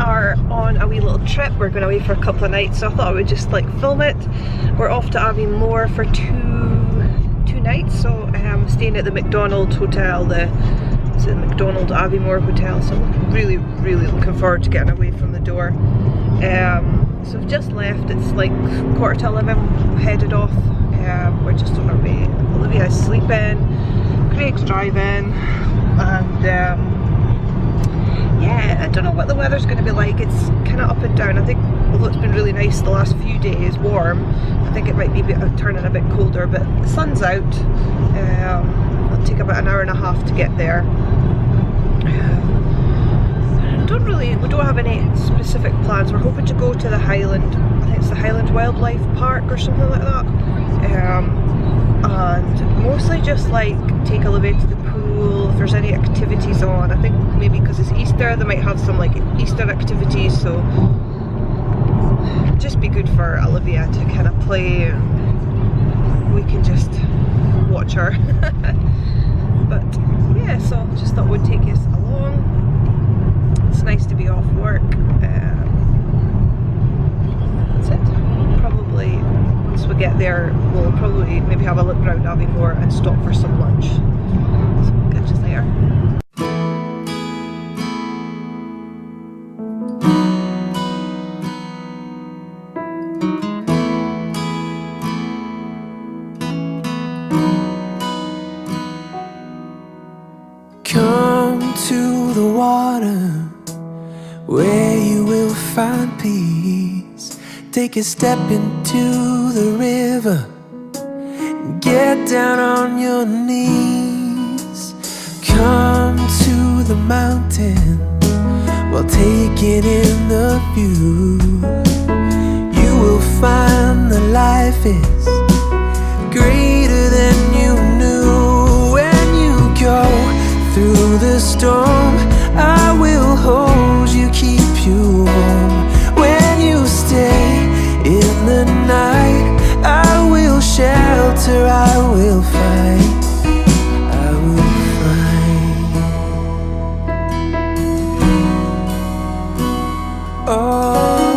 are on a wee little trip. We're going away for a couple of nights, so I thought I would just like film it. We're off to Aviemore for two nights, so I'm staying at the McDonald Hotel, the McDonald Aviemore Hotel, so I'm really looking forward to getting away from the door. So I've just left, it's like 11:15, headed off. We're just on our way. Olivia is sleeping, Craig's driving, and yeah, I don't know what the weather's going to be like. It's kind of up and down. I think, although it's been really nice the last few days, warm, I think it might be turning a bit colder, but the sun's out. It'll take about an hour and a half to get there. We don't have any specific plans. We're hoping to go to the Highland, I think it's the Highland Wildlife Park or something like that. And mostly just like take Olivia to the pool, if there's any activities on. I think maybe because it's Easter they might have some like Easter activities, so just be good for Olivia to kind of play and we can just watch her. But yeah, so just thought we'd take you along. It's nice to be off work. That's it. Probably once we get there we'll probably maybe have a look around Aviemore and stop for some lunch. So we'll catch us there. Come to the water where you will find peace. Take a step into the river and get down on your knees. Come to the mountain while taking in the view. You will find that life is greater than you knew. When you go through the storm, I will hold you, keep you warm. When you stay in the night, I will shelter, I will fight, I will fight. Oh,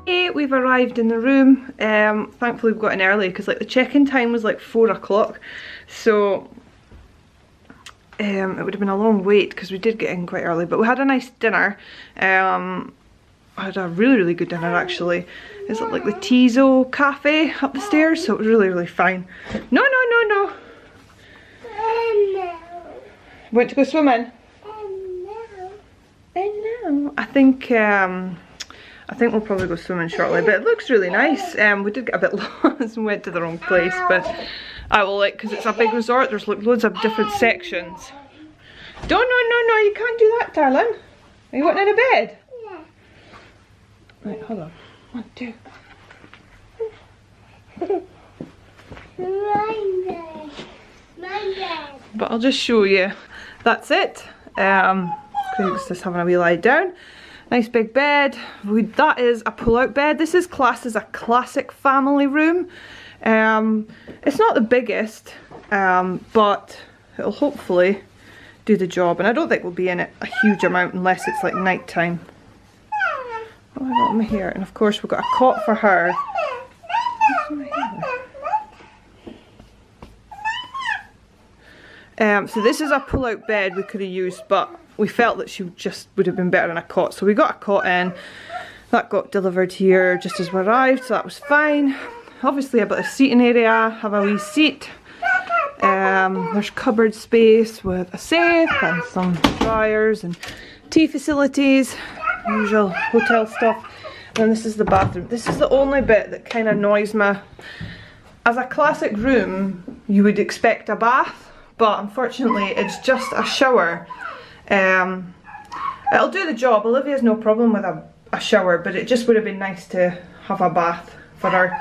hey, we've arrived in the room. Thankfully we've got in early because like the check-in time was like 4 o'clock, so it would have been a long wait because we did get in quite early, but we had a nice dinner. I had a really good dinner actually. It's at like the Tizo cafe up the stairs, so it was really fine. No. Want to go swimming? No. I think we'll probably go swimming shortly, but it looks really nice. We did get a bit lost and went to the wrong place, but I will, like, because it's a big resort, there's like loads of different sections. No, you can't do that, darling. Are you wanting in a bed? Yeah. Right, hold on. 1, 2. But I'll just show you. That's it. Craig's just having a wee lie down. Nice big bed. That is a pull-out bed. This is classed as a classic family room. It's not the biggest, but it'll hopefully do the job. And I don't think we'll be in it a huge amount unless it's like night time. Oh, I got my hair. And of course we've got a cot for her. So this is a pull-out bed we could have used, but we felt that she just would have been better in a cot. So we got a cot in. That got delivered here just as we arrived, so that was fine. Obviously a bit of seating area, have a wee seat. There's cupboard space with a safe and some dryers and tea facilities, usual hotel stuff. And this is the bathroom. This is the only bit that kind of annoys me. As a classic room, you would expect a bath, but unfortunately it's just a shower. It'll do the job. Olivia's no problem with a shower, but it just would have been nice to have a bath for her.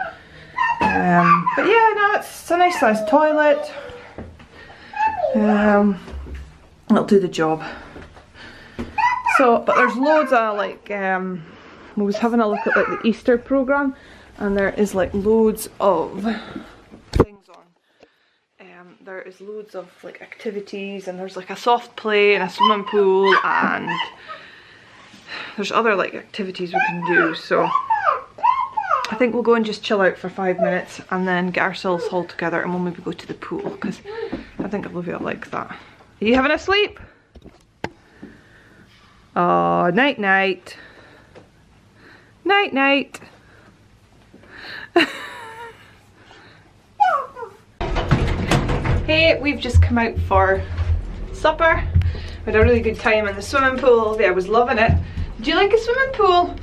But yeah, no, it's a nice sized toilet. It'll do the job. So, but there's loads of like, we was having a look at like the Easter programme, and there is like loads of things on. there is loads of like activities, and there's like a soft play and a swimming pool, and there's other like activities we can do. So I think we'll go and just chill out for 5 minutes and then get ourselves all together, and we'll maybe go to the pool because I think Olivia will like that. Are you having a sleep? Oh, night night. Night night. Hey, we've just come out for supper. We had a really good time in the swimming pool. Olivia was loving it. Did you like a swimming pool?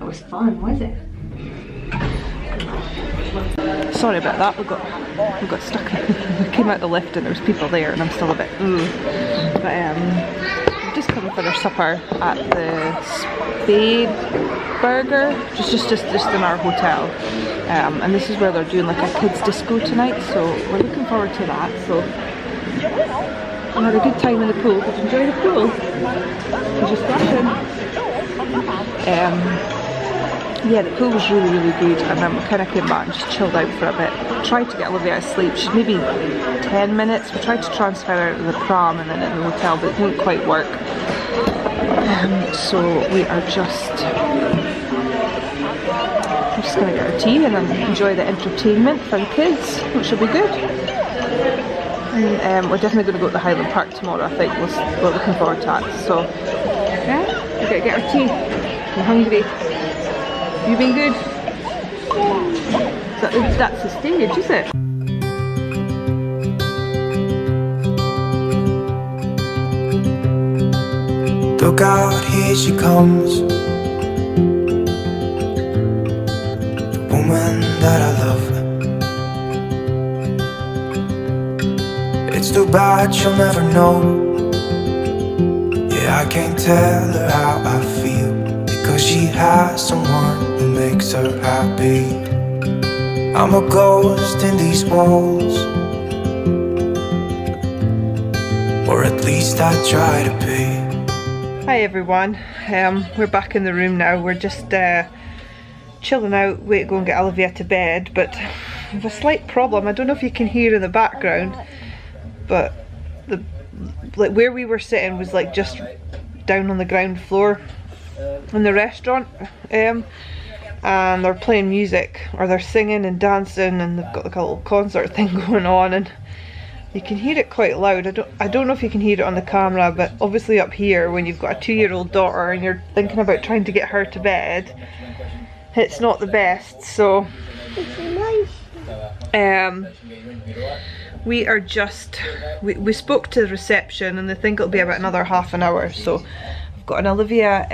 It was fun, was it? Sorry about that, we got stuck. We came out the lift and there was people there, and I'm still a bit But we've just come for our supper at the Spade Burger, just in our hotel. And this is where they're doing like a kids disco tonight, so we're looking forward to that. So we had a good time in the pool. Did you enjoy the pool? Did you splash in? Yeah, the pool was really, really good, and then we kind of came back and just chilled out for a bit. Tried to get Olivia asleep. She's maybe 10 minutes. We tried to transfer her to the pram and then in the hotel, but it didn't quite work. So we are just going to get our tea and then enjoy the entertainment for the kids, which will be good. And we're definitely going to go to the Highland Park tomorrow, I think. We're looking forward to that. So yeah, we're going to get our tea. I'm hungry. You been good? That's the stage, is it? Look out, here she comes, the woman that I love. It's too bad she'll never know. Yeah, I can't tell her how I feel, because she has someone who makes her happy. I'm a ghost in these walls, or at least I try to be. Hi everyone, we're back in the room now. We're just chilling out, wait to go and get Olivia to bed, but we have a slight problem. I don't know if you can hear in the background, but like where we were sitting was like just down on the ground floor in the restaurant, and they're playing music, or they're singing and dancing, and they've got like a little concert thing going on, and you can hear it quite loud. I don't know if you can hear it on the camera, but obviously up here when you've got a 2-year-old daughter and you're thinking about trying to get her to bed, it's not the best. So we are just we spoke to the reception and they think it'll be about another half an hour, so I've got an Olivia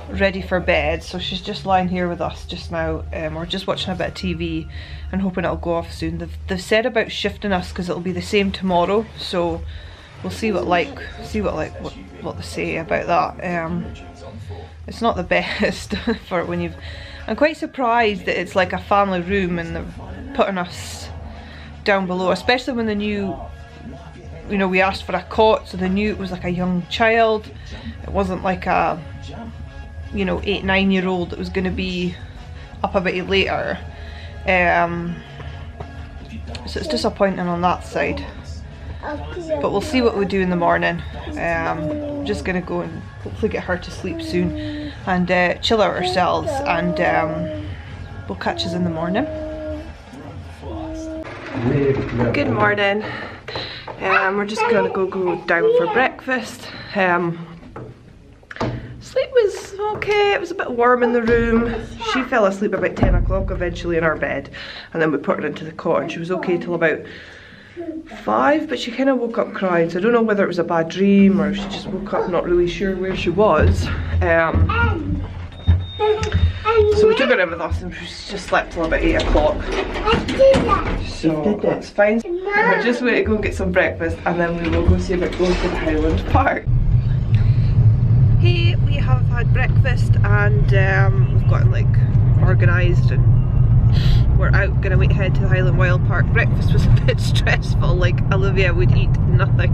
ready for bed, so she's just lying here with us just now. We're just watching a bit of TV and hoping it'll go off soon. They've said about shifting us because it'll be the same tomorrow, so we'll see what they say about that. It's not the best for when you've. I'm quite surprised that it's like a family room and they're putting us down below, especially when they knew, you know, we asked for a cot, so they knew it was like a young child. It wasn't like a, you know, 8-9-year-old that was going to be up a bit later. So it's disappointing on that side, but we'll see what we do in the morning. Just gonna go and hopefully get her to sleep soon and chill out ourselves, and we'll catch us in the morning. Good morning. We're just gonna go down for breakfast. Sleep was okay. It was a bit warm in the room. She fell asleep about 10 o'clock eventually in our bed, and then we put her into the cot and she was okay till about 5, but she kind of woke up crying, so I don't know whether it was a bad dream or she just woke up not really sure where she was. So we took her in with us and she just slept till about 8 o'clock. So that's fine. We're just waiting to go and get some breakfast, and then we will go see about going to the Highland Park. Hey, we have had breakfast and we've gotten like organised and we're out, gonna head to the Highland Wildlife Park. Breakfast was a bit stressful, like Olivia would eat nothing.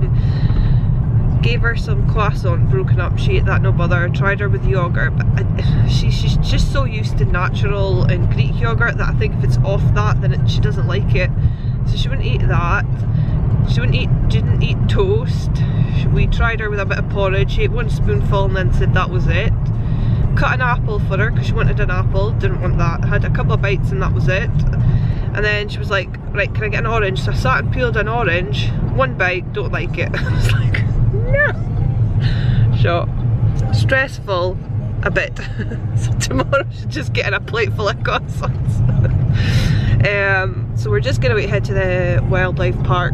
gave her some croissant broken up. She ate that, no bother. Tried her with yogurt, but she's just so used to natural and Greek yogurt that I think if it's off that, then she doesn't like it. So she wouldn't eat that. She didn't eat toast. We tried her with a bit of porridge. She ate one spoonful and then said that was it. Cut an apple for her because she wanted an apple. Didn't want that. Had a couple of bites and that was it. And then she was like, right, can I get an orange? So I sat and peeled an orange. One bite, don't like it. I was like, no. So stressful a bit. So tomorrow she's just getting a plate full of croissants. So we're just gonna head to the wildlife park.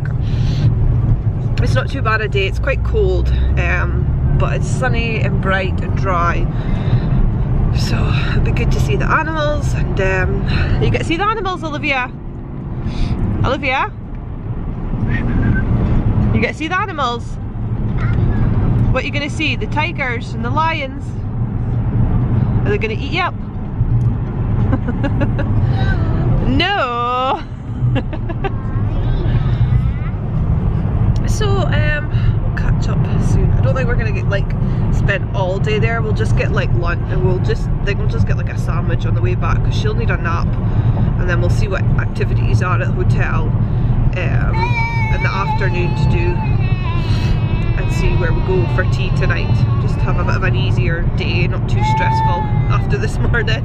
It's not too bad a day. It's quite cold, but it's sunny and bright and dry. So it'll be good to see the animals, and you get to see the animals, Olivia. Olivia, you get to see the animals. What are you gonna see? The tigers and the lions. Are they gonna eat you up? No. So we'll catch up soon. I don't think we're gonna get spend all day there. We'll just get lunch, and we'll just get a sandwich on the way back because she'll need a nap, and then we'll see what activities are at the hotel in the afternoon to do, and see where we go for tea tonight. Just have a bit of an easier day, not too stressful after this morning.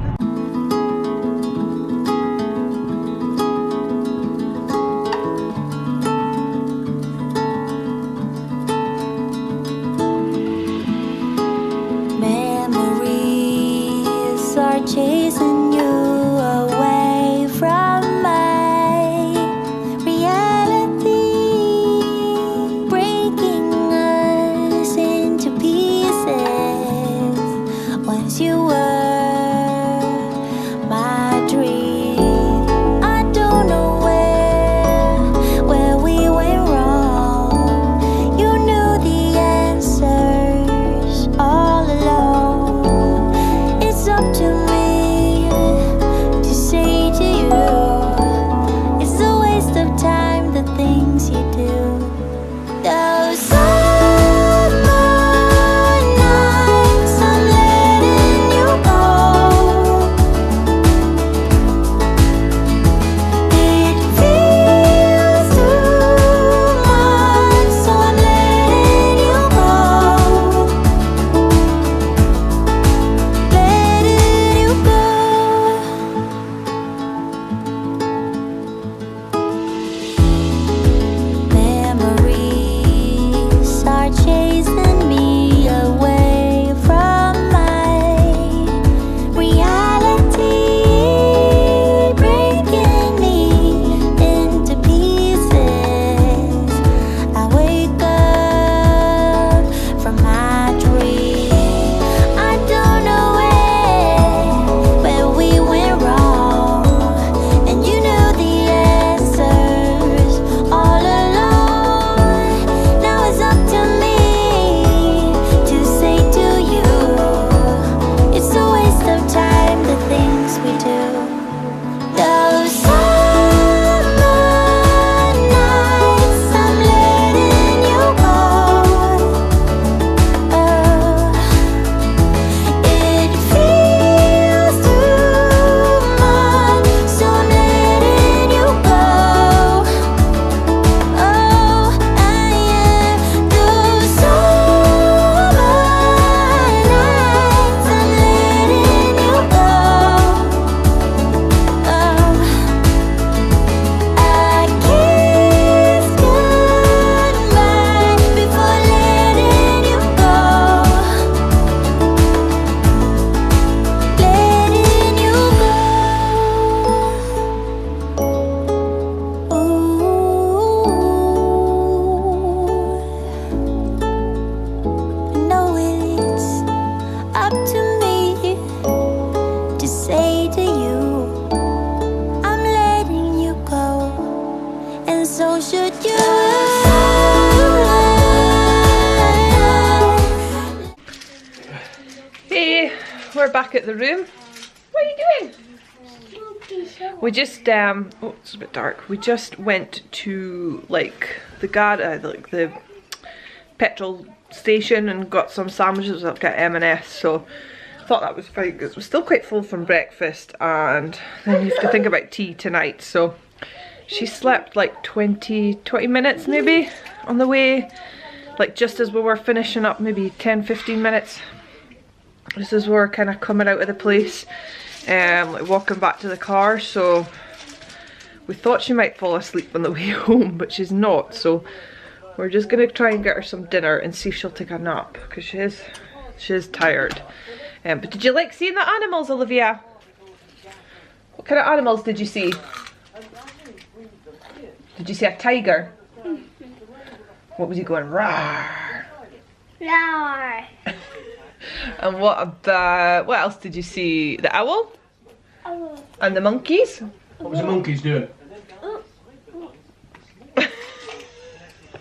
Chasing you away from my reality, breaking us into pieces. Once you were my dream. I don't know where we went wrong. You knew the answers all along. It's up to me. We're back at the room. What are you doing? We just oh, it's a bit dark. We just went to the petrol station and got some sandwiches. I've got M&S, so I thought that was fine because we're still quite full from breakfast, and then you have to think about tea tonight. So she slept like 20 minutes maybe on the way, like just as we were finishing up, maybe 10-15 minutes. Just as we were kind of coming out of the place, like walking back to the car. So we thought she might fall asleep on the way home, but she's not. So we're just gonna try and get her some dinner and see if she'll take a nap, because she is tired. But did you like seeing the animals, Olivia? What kind of animals did you see? Did you see a tiger? What was he going? Rawr. Rawr. And what else did you see? The owl? Oh. And the monkeys? What was the monkeys doing?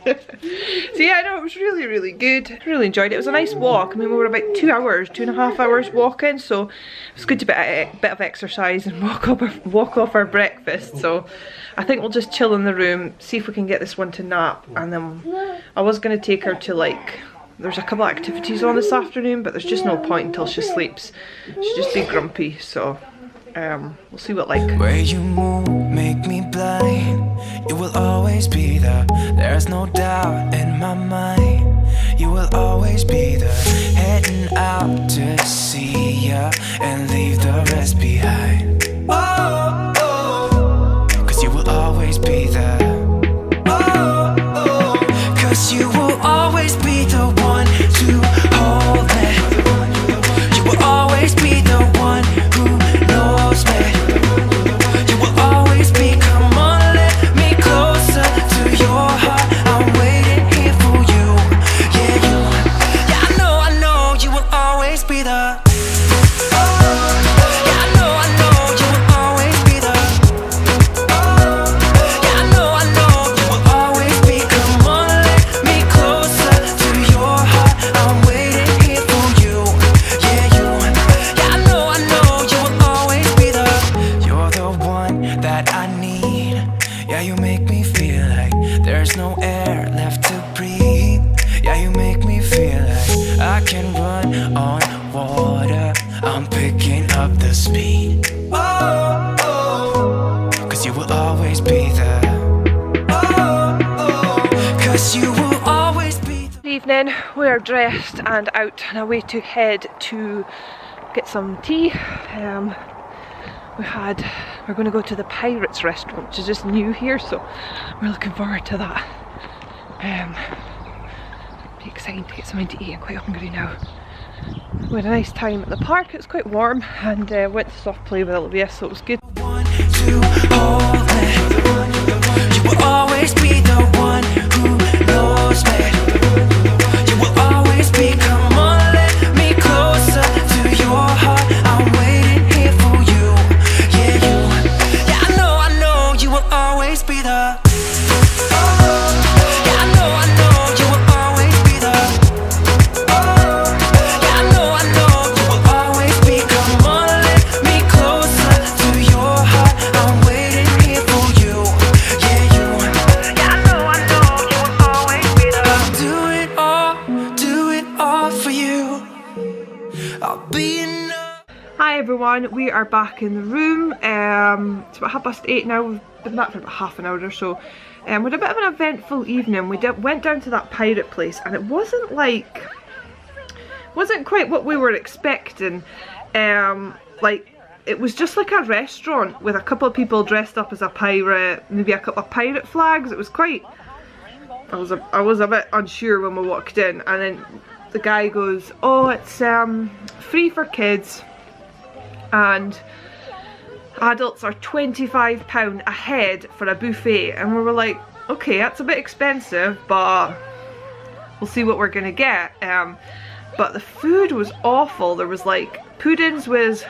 So yeah, no, it was really, really good. I really enjoyed it. It was a nice walk. I mean, we were about 2.5 hours walking, so it was good to get a bit of exercise and walk off our breakfast. So I think we'll just chill in the room, see if we can get this one to nap, and then I was going to take her to, like, there's a couple of activities on this afternoon, but there's just no point until she sleeps. She'll just be grumpy, so we'll see what like. Where you move make me blind. You will always be there. There's no doubt in my mind. You will always be there. Heading out to see ya and leave the rest behind. Oh, oh, 'cause you will always be there. Oh, oh, 'cause you will always be the one to hold me. You will always be the one who knows me. You will always be, come on, let me closer to your heart. I'm waiting here for you. Yeah, I know, you will always be the. Evening, we are dressed and out and away to head to get some tea. We're going to go to the Pirates restaurant, which is just new here, so we're looking forward to that. Be exciting to get something to eat. I'm quite hungry now. We had a nice time at the park. It was quite warm, and went to soft play with Olivia, so it was good. You will always be the one who knows me. You will always be, come on, let me closer to your heart. I'm waiting here for you. Yeah, I know, you will always be the. Hi everyone, we are back in the room. It's about 8:30 now. We've been back for about half an hour or so. We had a bit of an eventful evening. We went down to that pirate place, and it wasn't quite what we were expecting. Like, it was just like a restaurant with a couple of people dressed up as a pirate, maybe a couple of pirate flags. It was quite. I was a bit unsure when we walked in, and then the guy goes, "Oh, it's free for kids, and adults are £25 a head for a buffet." And we were like, okay, that's a bit expensive, but we'll see what we're gonna get. But the food was awful. There was like puddings with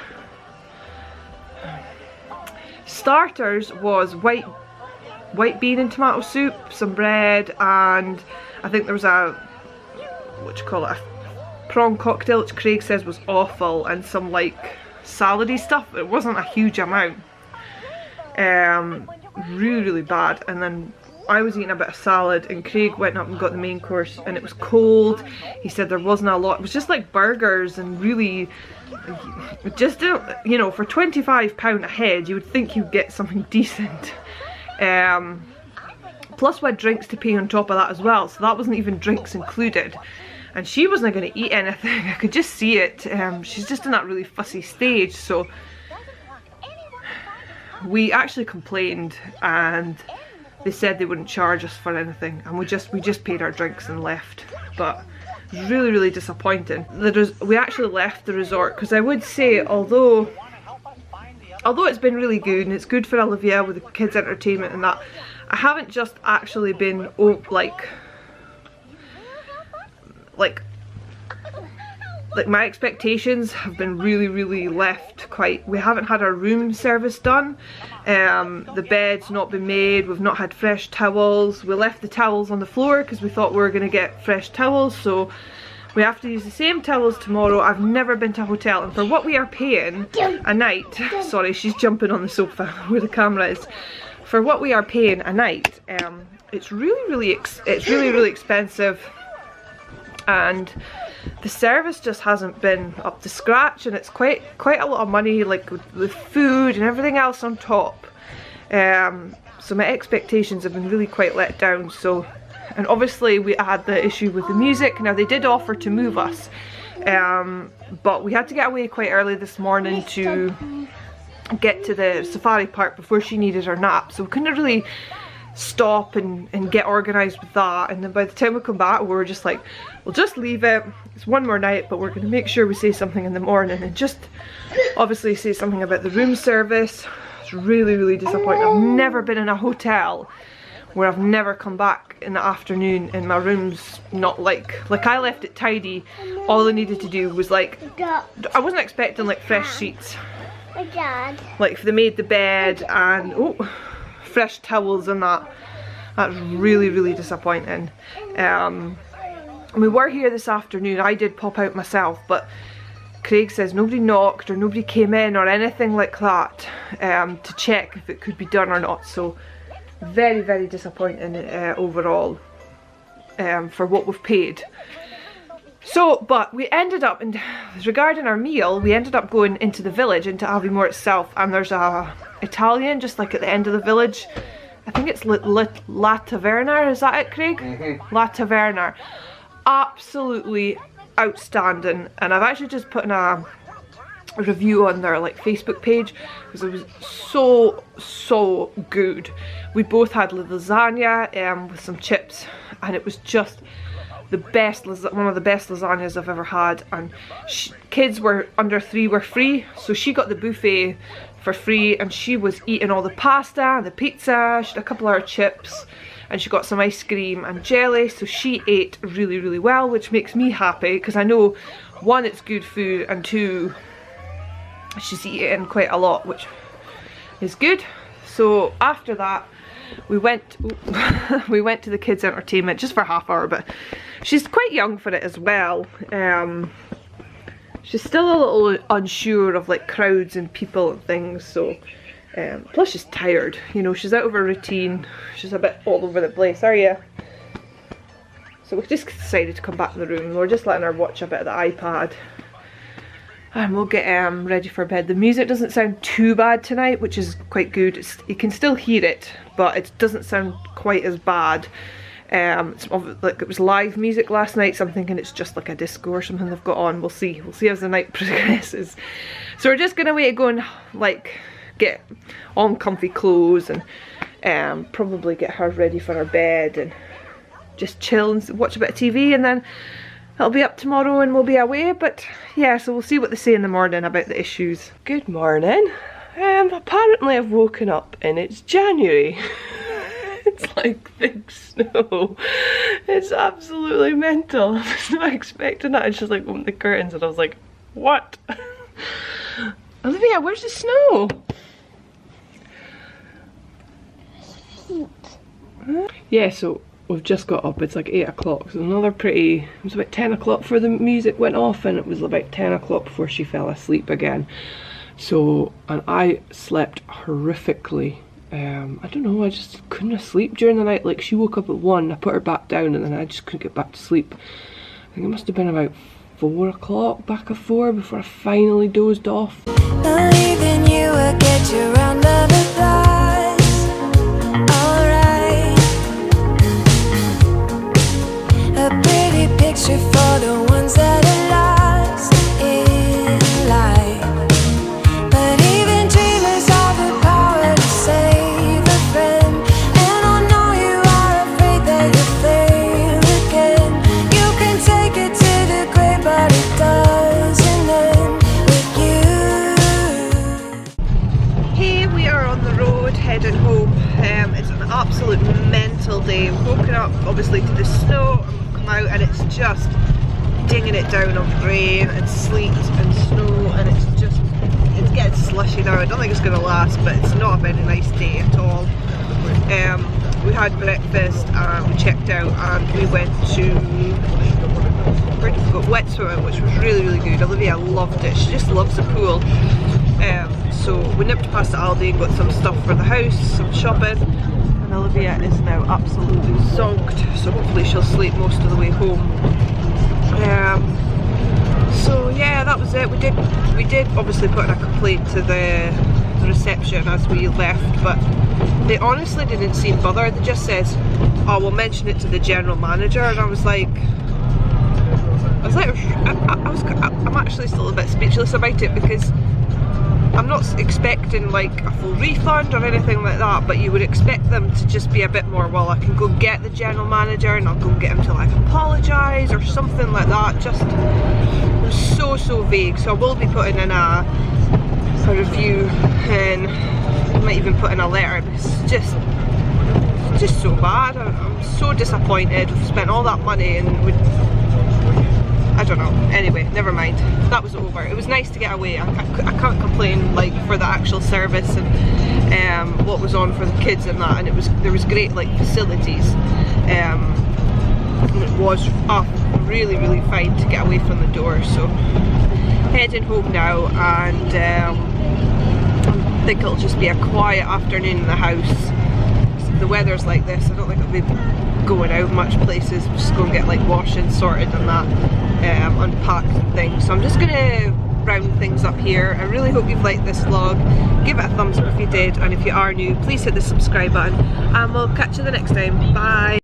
starters, was white bean and tomato soup, some bread, and I think there was a a prawn cocktail, which Craig says was awful, and some like salady stuff. It wasn't a huge amount. Really bad. And then I was eating a bit of salad and Craig went up and got the main course and it was cold. He said there wasn't a lot. It was just like burgers and really just, you know, for £25 a head you would think you'd get something decent. Plus we had drinks to pay on top of that as well, so that wasn't even drinks included. And she wasn't going to eat anything, I could just see it. She's just in that really fussy stage, so we actually complained and they said they wouldn't charge us for anything, and we just paid our drinks and left. But it was really, really disappointing. We actually left the resort because I would say, although it's been really good and it's good for Olivia with the kids' entertainment and that, I haven't just actually been like my expectations have been really, really left quite. We haven't had our room service done. The bed's not been made. We've not had fresh towels. We left the towels on the floor because we thought we were going to get fresh towels, so we have to use the same towels tomorrow. I've never been to a hotel, and for what we are paying a night, sorry, she's jumping on the sofa where the camera is. For what we are paying a night, it's really expensive, and the service just hasn't been up to scratch, and it's quite a lot of money, like with food and everything else on top. So my expectations have been really quite let down. So, and obviously we had the issue with the music. Now they did offer to move us, but we had to get away quite early this morning to get to the safari park before she needed her nap, so we couldn't really stop and get organised with that. And then by the time we come back, we were just like, we'll just leave it, it's one more night, but we're going to make sure we say something in the morning, and just obviously say something about the room service. It's really disappointing. I've never been in a hotel where I've never come back in the afternoon and my room's not like I left it tidy. All I needed to do was like, I wasn't expecting like fresh sheets, like if they made the bed and fresh towels and that. That's really disappointing. We were here this afternoon. I did pop out myself, but Craig says nobody knocked or nobody came in or anything like that to check if it could be done or not. So very disappointing overall for what we've paid. So, but we ended up, and regarding our meal, we ended up going into the village, into Aviemore itself, and there's a Italian just like at the end of the village. I think it's La Taverna, is that it, Craig? Mm-hmm. La Taverna. Absolutely outstanding, and I've actually just put in a review on their like Facebook page because it was so good. We both had lasagna with some chips, and it was just the best, one of the best lasagnas I've ever had. And kids were under 3 were free, so she got the buffet for free, and she was eating all the pasta and the pizza. She had a couple of her chips, and she got some ice cream and jelly, so she ate really well, which makes me happy because I know, one, it's good food, and two, she's eating quite a lot, which is good. So after that we went we went to the kids' entertainment just for half hour, but she's quite young for it as well. She's still a little unsure of like crowds and people and things, so plus she's tired, you know, she's out of her routine, she's a bit all over the place, are you? So we just decided to come back to the room. We're just letting her watch a bit of the iPad, and we'll get ready for bed. The music doesn't sound too bad tonight, which is quite good. You can still hear it, but it doesn't sound quite as bad. It's like it was live music last night, so I'm thinking it's just like a disco or something they've got on. We'll see as the night progresses. So we're just gonna wait to go and like get on comfy clothes and probably get her ready for her bed and just chill and watch a bit of TV, and then it'll be up tomorrow and we'll be away. But yeah, so we'll see what they say in the morning about the issues. Good morning. Apparently I've woken up and it's January. It's like big snow. It's absolutely mental. I was not expecting that. I just like opened the curtains and I was like, what? Olivia, where's the snow? Yeah, so we've just got up. It's like 8 o'clock, so it was about 10 o'clock before the music went off, and it was about 10 o'clock before she fell asleep again. So, and I slept horrifically I don't know, I just couldn't sleep during the night. Like, she woke up at 1, I put her back down, and then I just couldn't get back to sleep. I think it must have been about 4 o'clock, back at 4, before I finally dozed off. Believing you will get you round of applause. Alright. A pretty picture for the ones that are lost in life. But even dreamers have the power to save a friend. And I know you are afraid that you'll fail again. You can take it to the grave, but it doesn't end with you. Hey, we are on the road heading home. It's an absolute mental day. We've woken up obviously to the snow and we've come out and it's just dinging it down of rain and sleet and snow, and it's getting slushy now. I don't think it's going to last, but it's not a very nice day at all. We had breakfast and we checked out and we went to, where did we go? Wet swimming, which was really good. Olivia loved it. She just loves the pool. So we nipped past the Aldi and got some stuff for the house, some shopping, and Olivia is now absolutely zonked, so hopefully she'll sleep most of the way home. So yeah, that was it. We did obviously put in a complaint to the reception as we left, but they honestly didn't seem bothered. They just says, oh, we'll mention it to the general manager, and I was like, I'm actually still a bit speechless about it, because I'm not expecting like a full refund or anything like that, but you would expect them to just be a bit more, well, I can go get the general manager and I'll go get him to like apologise or something like that. Just, it was so vague. So I will be putting in a review, and I might even put in a letter, because it's just so bad. I'm so disappointed. We've spent all that money and I don't know. Anyway, never mind. That was over. It was nice to get away. I can't complain like for the actual service and what was on for the kids and that. And there was great like facilities. And it was really fine to get away from the door. So heading home now, and I think it'll just be a quiet afternoon in the house. The weather's like this, I don't think it'll be going out much places. We'll just go and get like washing sorted and that, unpacked and things. So I'm just gonna round things up here. I really hope you've liked this vlog. Give it a thumbs up if you did, and if you are new, please hit the subscribe button, and we'll catch you the next time. Bye.